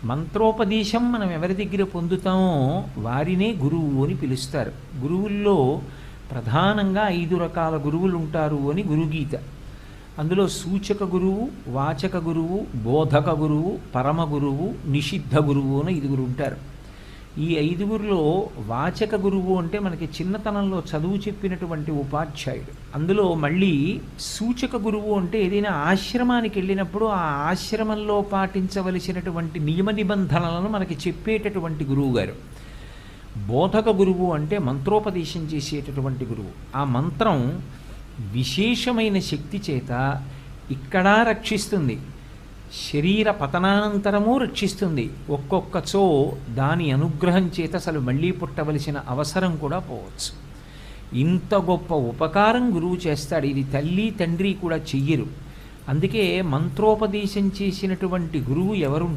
మంత్రోపదేశం మనం ఎవరి దగ్గర పొందుతామో వారినే గురువు అని పిలుస్తారు. గురువుల్లో ప్రధానంగా 5 రకాల గురువులు ఉంటారు అని గురుగీత. అందులో సూచక గురువు, వాచక గురువు, బోధక గురువు, పరమ గురువు, నిషిద్ధ గురువు అని 5 ఉంటారు. ఈ 5లో వాచక గురువు అంటే మనకి చిన్నతనంలో చదువు చెప్పినటువంటి ఉపాధ్యాయుడు. అందులో మళ్ళీ సూచక గురువు అంటే ఏదైనా ఆశ్రమానికి వెళ్ళినప్పుడు ఆ ఆశ్రమంలో పాటించవలసినటువంటి నియమ నిబంధనలను మనకి చెప్పేటటువంటి గురువు గారు. బోధక గురువు అంటే మంత్రోపదేశం చేసేటటువంటి గురువు. ఆ మంత్రం విశేషమైన శక్తి చేత ఇక్కడా రక్షిస్తుంది, శరీర పతనానంతరము రక్షిస్తుంది. ఒక్కొక్కచో దాని అనుగ్రహం చేత అసలు మళ్ళీ పుట్టవలసిన అవసరం కూడా పోవచ్చు. ఇంత గొప్ప ఉపకారం గురువు చేస్తాడు. ఇది తల్లి తండ్రి కూడా చెయ్యరు. అందుకే మంత్రోపదేశం చేసినటువంటి గురువు ఎవరు